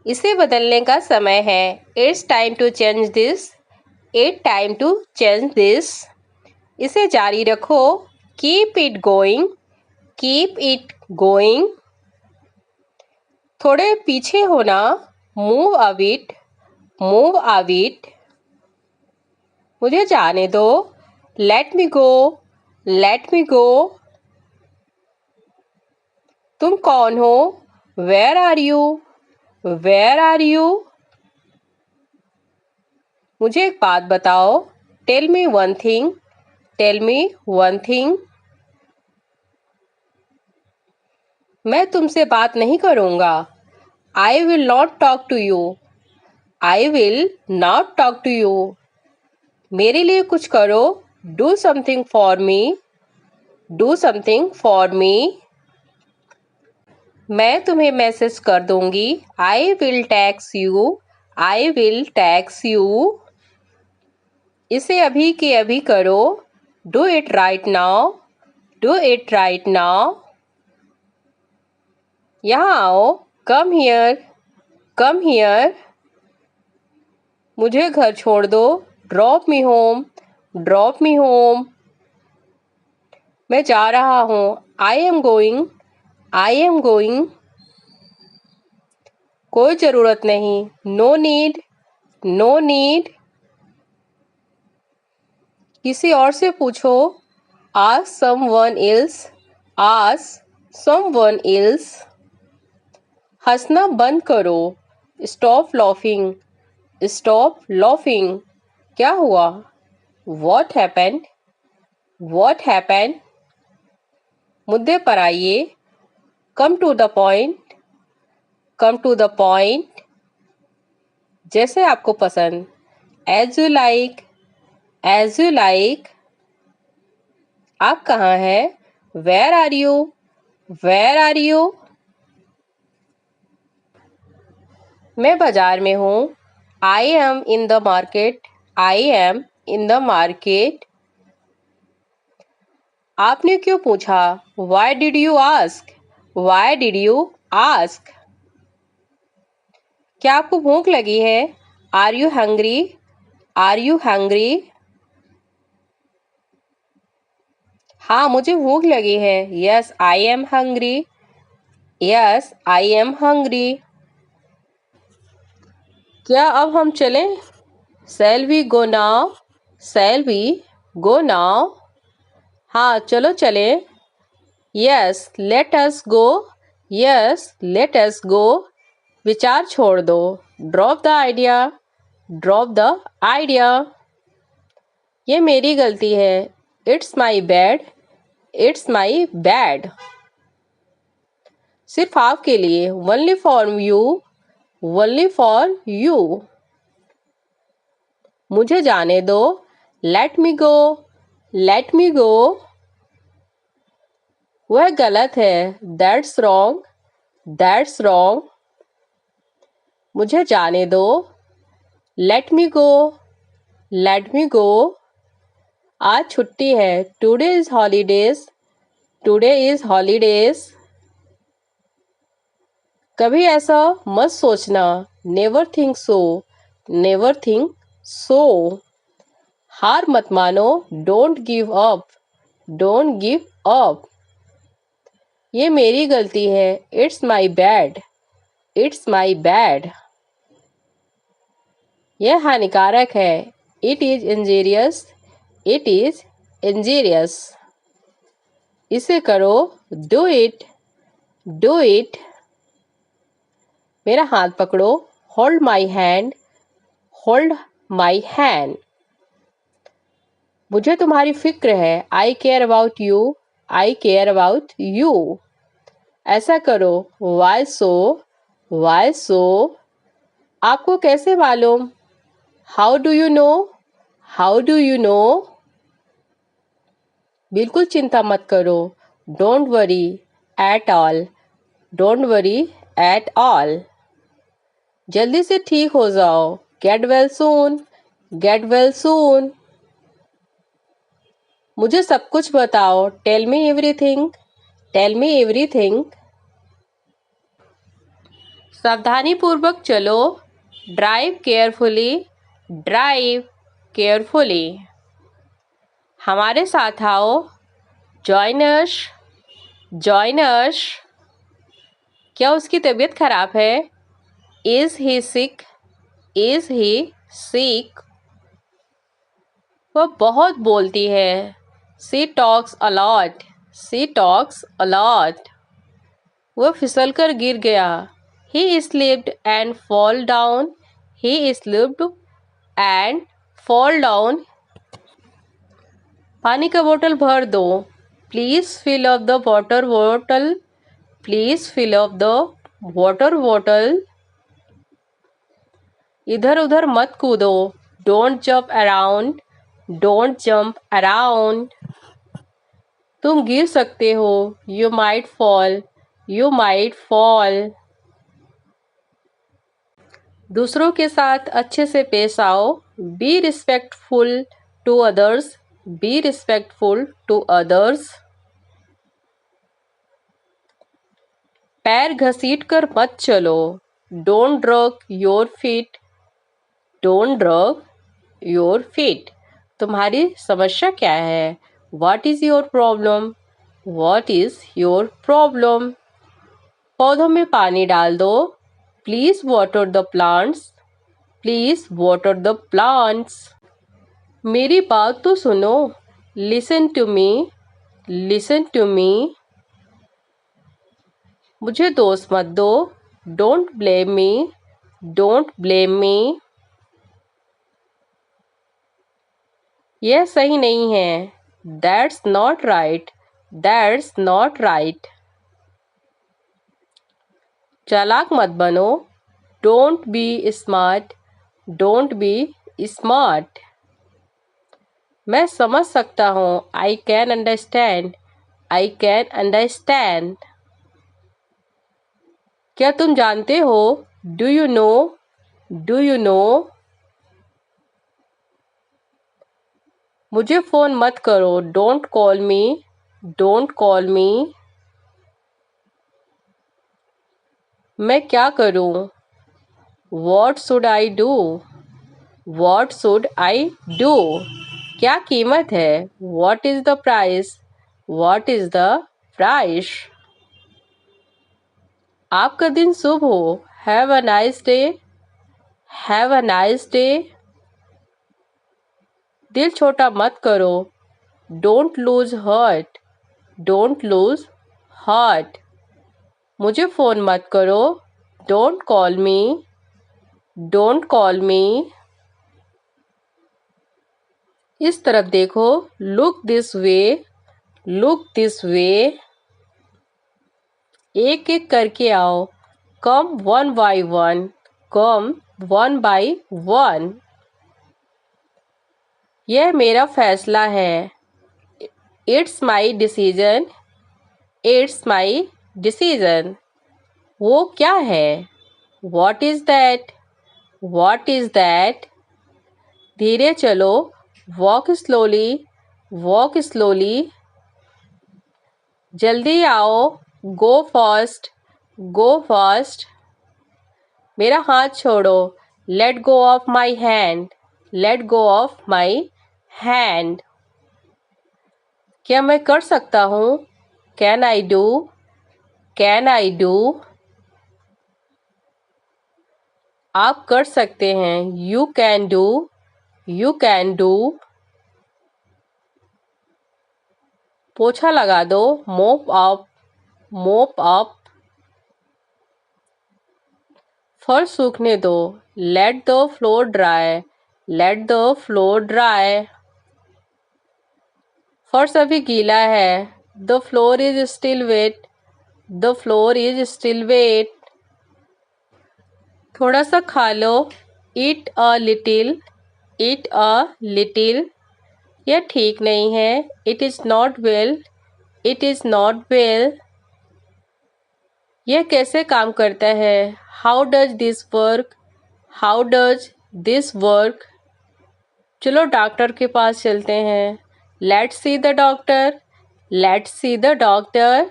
इसे बदलने का समय है। It's time to change this. It's time to change this. इसे जारी रखो। Keep it going. Keep it going. थोड़े पीछे होना। Move a bit. Move a bit. मुझे जाने दो। Let me go. Let me go. तुम कौन हो? Where are you? Where are you? मुझे एक बात बताओ। Tell me one thing. Tell me one thing. मैं तुमसे बात नहीं करूँगा। I will not talk to you. I will not talk to you. मेरे लिए कुछ करो। Do something for me. Do something for me. मैं तुम्हें मैसेज कर दूंगी। I will text you. I will text you. इसे अभी के अभी करो। Do it right now. Do it right now. यहाँ आओ। Come here. Come here. मुझे घर छोड़ दो। Drop me home. Drop me home. मैं जा रहा हूँ। I am going. I am going. कोई ज़रूरत नहीं। No need. No need. किसी और से पूछो। Ask someone else. Ask someone else. हंसना बंद करो। Stop laughing. Stop laughing. क्या हुआ? What happened? What happened? मुद्दे पर आइए। Come to the point. Come to the point. जैसे आपको पसंद। As you like. As you like. आप कहाँ हैं? Where are you? Where are you? मैं बाजार में हूँ। I am in the market. I am in the market. आपने क्यों पूछा? Why did you ask? Why did you ask? क्या आपको भूख लगी है? Are you hungry? Are you hungry? हाँ, मुझे भूख लगी है। Yes I am hungry. Yes I am hungry. क्या अब हम चलें? Shall we go now? Shall we go now? हाँ, चलो चलें। Yes let us go. Yes let us go. विचार छोड़ दो। Drop the idea. Drop the idea. ये मेरी गलती है। It's my bad. It's my bad. सिर्फ आपके लिए। Only for you. Only for you. मुझे जाने दो। Let me go. Let me गो। वह गलत है। That's wrong. That's wrong. मुझे जाने दो। Let me go. Let me गो। आज छुट्टी है। Today is holidays. Today is holidays. कभी ऐसा मत सोचना। Never think so. Never think so. हार मत मानो। Don't give up. Don't give up. ये मेरी गलती है। It's my bad. It's my bad. यह हानिकारक है। It is injurious. It is injurious. इसे करो। Do it. Do it. मेरा हाथ पकड़ो। Hold my hand. Hold my hand. मुझे तुम्हारी फिक्र है। I care about you. I care about you. ऐसा करो। Why so? Why so? आपको कैसे मालूम? How do you know? How do you know? बिल्कुल चिंता मत करो। Don't worry at all. Don't worry at all. जल्दी से ठीक हो जाओ। Get well soon. Get well soon. मुझे सब कुछ बताओ। Tell me everything. Tell me everything. सावधानी पूर्वक चलो, ड्राइव केयरफुली, ड्राइव केयरफुली। हमारे साथ आओ, जॉइन अस, जॉइन अस। क्या उसकी तबीयत खराब है? Is he sick, is he sick. वह बहुत बोलती है। She talks a lot, she talks a lot. वह फिसल कर गिर गया। He slipped and fall down, he slipped and fall down. पानी का बोतल भर दो। Please fill up the water bottle, please fill up the water bottle. इधर उधर मत कूदो। Don't jump around, don't jump around. तुम गिर सकते हो। You might fall, you might fall. दूसरों के साथ अच्छे से पेश आओ। Be respectful to others, be respectful to others. पैर घसीट कर मत चलो। Don't drug your feet, don't drug your feet. तुम्हारी समस्या क्या है? What is your problem, what is your problem. पौधों में पानी डाल दो। Please water the plants, please water the plants. मेरी बात तो सुनो। Listen to me, listen to me. मुझे दोष मत दो। Don't blame me, don't blame me. यह सही नहीं है। That's not right, that's not right. चालाक मत बनो। Don't be smart, don't be smart. मैं समझ सकता हूँ। I can understand, I can understand. क्या तुम जानते हो? Do you no, do you no. मुझे फ़ोन मत करो। Don't call me, don't call मी। मैं क्या करूँ? What should I do? What should I do? क्या कीमत है? What is the price? What is the price? आपका दिन शुभ हो। Have a nice day. Have a nice day. दिल छोटा मत करो। Don't lose heart. Don't lose heart. मुझे फ़ोन मत करो। Don't call me. Don't call me. इस तरफ देखो। Look this way. Look this way. एक एक करके आओ। Come one by one. Come one by one. यह मेरा फैसला है। It's my decision. It's my decision. वो क्या है? What is that? What is that? धीरे चलो। Walk slowly. Walk slowly. जल्दी आओ। Go fast. Go fast. मेरा हाथ छोड़ो। Let go of my hand. Let go of my hand. क्या मैं कर सकता हूँ? Can I do? Can I do? आप कर सकते हैं। You can do. You can do. पोछा लगा दो। Mop up. Mop up. फर्श सूखने दो। Let the floor dry. Let the floor dry. फर्श अभी गीला है। The floor is still wet. The floor is still wet. थोड़ा सा खा लो। Eat a little. Eat a little. यह ठीक नहीं है। It is not well. It is not well. यह कैसे काम करता है? How does this work? How does this work? चलो डॉक्टर के पास चलते हैं। Let's see the doctor. Let's see the doctor.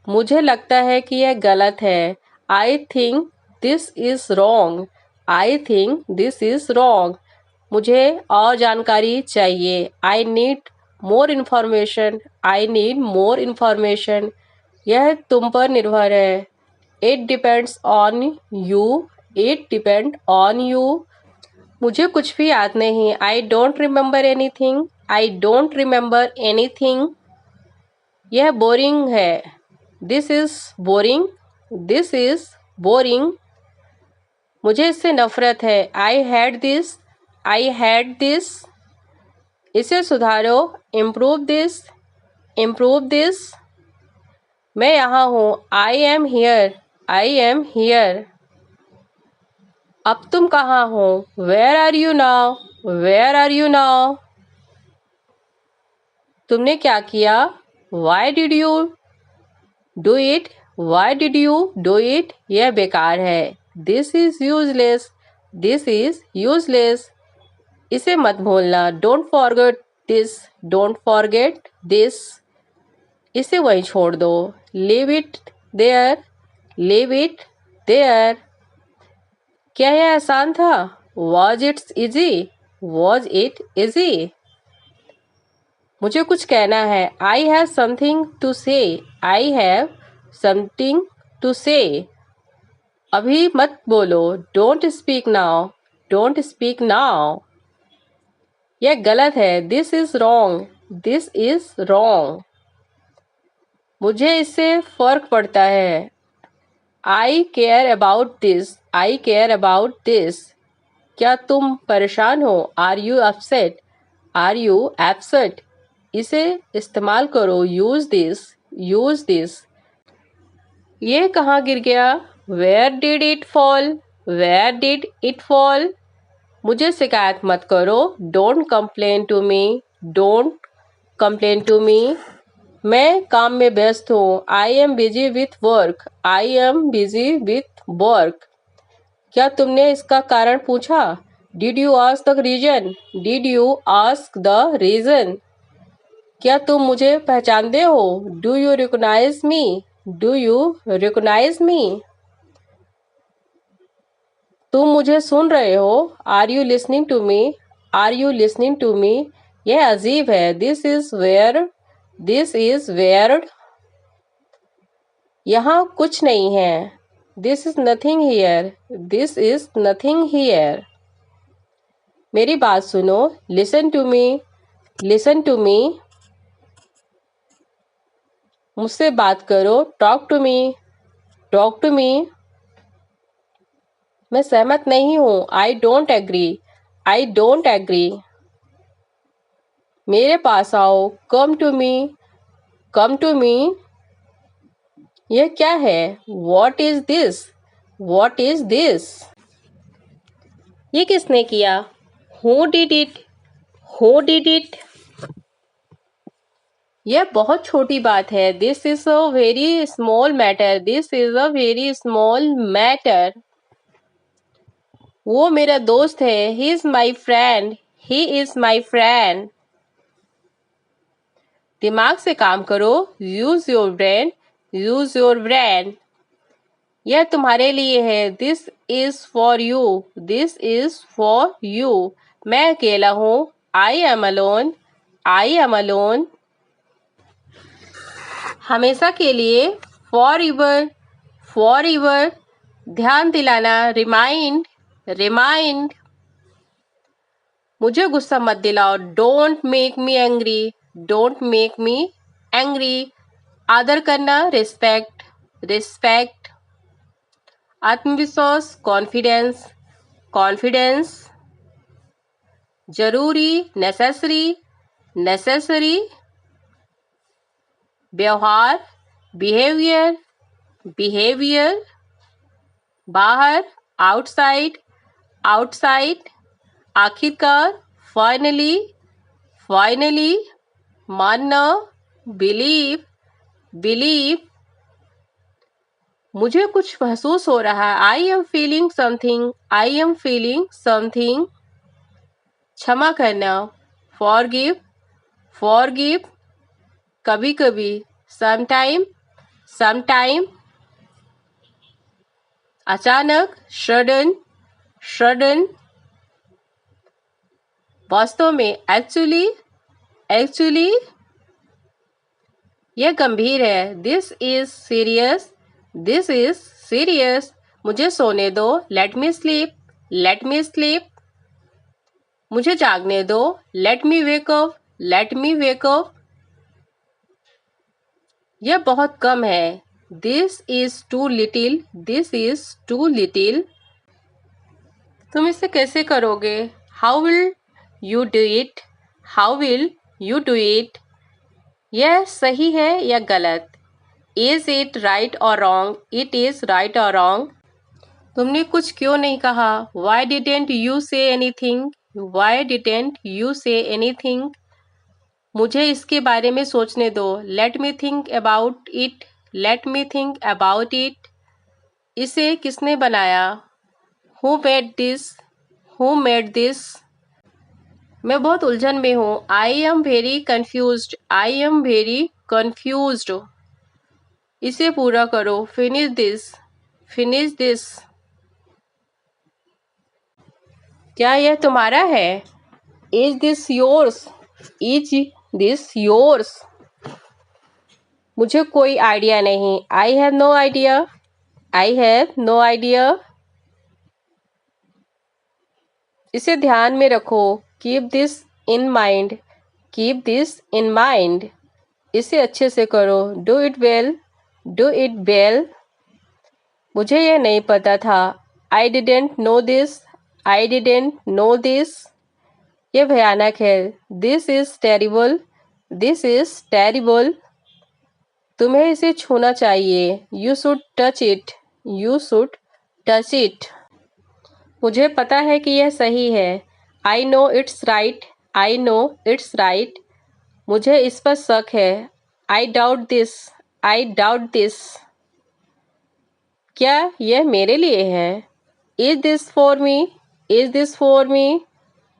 मुझे लगता है कि यह गलत है। I think this is wrong. I think this is wrong. मुझे और जानकारी चाहिए। I need more information. I need more information. यह तुम पर निर्भर है। It depends on you. It depend on you. मुझे कुछ भी याद नहीं। I don't remember anything. I don't remember anything. यह बोरिंग है। This is boring. This is boring. मुझे इससे नफरत है। I had this. I had this. इसे सुधारो। Improve this. Improve this. मैं यहाँ हूँ। I am here. I am here. अब तुम कहाँ हो? Where are you now? Where are you now? तुमने क्या किया? Why did you do it? Why did you do it? यह बेकार है। This is useless. This is useless. इसे मत भूलना। Don't forget this. Don't forget this. इसे वहीं छोड़ दो। Leave it there. Leave it there. क्या यह आसान था? Was it's easy? Was it easy? मुझे कुछ कहना है। आई हैव समथिंग टू से। आई हैव समथिंग टू से। अभी मत बोलो। Don't speak now. Don't speak now. यह गलत है। This is wrong. This is wrong. मुझे इससे फर्क पड़ता है। I care about this. I care about this. क्या तुम परेशान हो? Are you upset? Are you upset? इसे इस्तेमाल करो। Use this. Use this. ये कहाँ गिर गया? Where did it fall? Where did it fall? मुझे शिकायत मत करो। Don't complain to me. Don't complain to me. मैं काम में व्यस्त हूँ। I am busy with work. I am busy with work. क्या तुमने इसका कारण पूछा? Did you ask the reason? Did you ask the reason? क्या तुम मुझे पहचानते हो? Do you recognise me? Do you recognise me? तुम मुझे सुन रहे हो? Are you listening to me? Are you listening to me? यह अजीब है। This is weird. This is where. यहाँ कुछ नहीं है। This is nothing here. This is nothing here. मेरी बात सुनो। Listen to me. Listen to me. मुझसे बात करो। Talk to me. Talk to me. मैं सहमत नहीं हूँ। I don't agree. I don't agree. मेरे पास आओ। Come to me. Come to me. यह क्या है? What is this? What is this? ये किसने किया? Who did it? Who did it? यह बहुत छोटी बात है। This is a very small matter. This is a very small matter. वो मेरा दोस्त है। He is my friend. He is my friend. दिमाग से काम करो। Use your brain. Use your brain. यह तुम्हारे लिए है। This is for you. This is for you. मैं अकेला हूँ। I am alone. I am alone. हमेशा के लिए। For ever. For ever. ध्यान दिलाना। रिमाइंड। रिमाइंड। मुझे गुस्सा मत दिलाओ। Don't make me angry. Don't make me angry. आदर करना। रिस्पेक्ट। रिस्पेक्ट। आत्मविश्वास। कॉन्फिडेंस। कॉन्फिडेंस। जरूरी। नेसेसरी। नेसेसरी। व्यवहार। बिहेवियर। बिहेवियर। बाहर। आउटसाइड। आउटसाइड। आखिरकार। फाइनली। फाइनली। मानना। बिलीव। बिलीव। मुझे कुछ महसूस हो रहा है। I am feeling something. I am feeling something. क्षमा करना। फॉरगिव। फॉरगिव। कभी कभी। समटाइम। समटाइम। अचानक, सडन, सडन। वास्तव में, एक्चुअली, एक्चुअली। यह गंभीर है, this is serious, this is serious. मुझे सोने दो, let me sleep, let me sleep. मुझे जागने दो, let me wake up, let me wake up. यह बहुत कम है, this is too little, this is too little. तुम इसे कैसे करोगे? How will you do it, how will you do it. यह सही है या गलत? Is it right or wrong, it is right or wrong. तुमने कुछ क्यों नहीं कहा? Why didn't you say anything, Y didn't you say anything. मुझे इसके बारे में सोचने दो, let me think about it, let me think about it. इसे किसने बनाया? Who made this, who made this. मैं बहुत उलझन में हूँ, I am very confused, I am very confused. इसे पूरा करो, फिनिश दिस, फिनिश दिस। क्या यह तुम्हारा है? Is this yours, is this yours. मुझे कोई आइडिया नहीं, I have no idea, I have no idea. इसे ध्यान में रखो, keep this in mind, keep this in mind. इसे अच्छे से करो, do it well, do it well. मुझे यह नहीं पता था, I didn't know this, I didn't know this. यह भयानक है, this is terrible, this is terrible. तुम्हें इसे छूना चाहिए, you should touch it, you should touch it. मुझे पता है कि यह सही है, I know it's right, I know it's right. मुझे इस पर शक है, I doubt this, I doubt this. क्या यह मेरे लिए है? Is this for me, is this for me.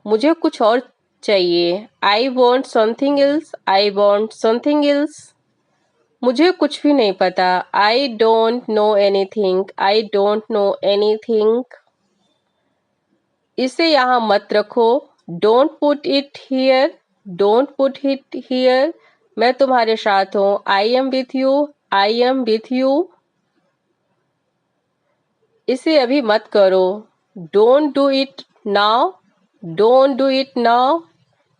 मुझे कुछ और चाहिए, I want something else, I want something else. मुझे कुछ भी नहीं पता, I don't know anything, I don't know anything. इसे यहाँ मत रखो, don't put it here, don't put it here. मैं तुम्हारे साथ हूँ, I am with you, I am with you. इसे अभी मत करो, don't do it now, don't do it now.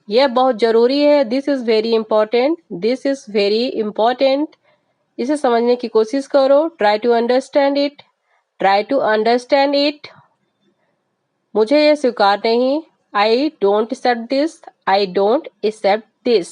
यह बहुत ज़रूरी है, this is very important, this is very important. इसे समझने की कोशिश करो, try to understand it, try to understand it. मुझे यह स्वीकार नहीं, I don't accept this, I don't accept this.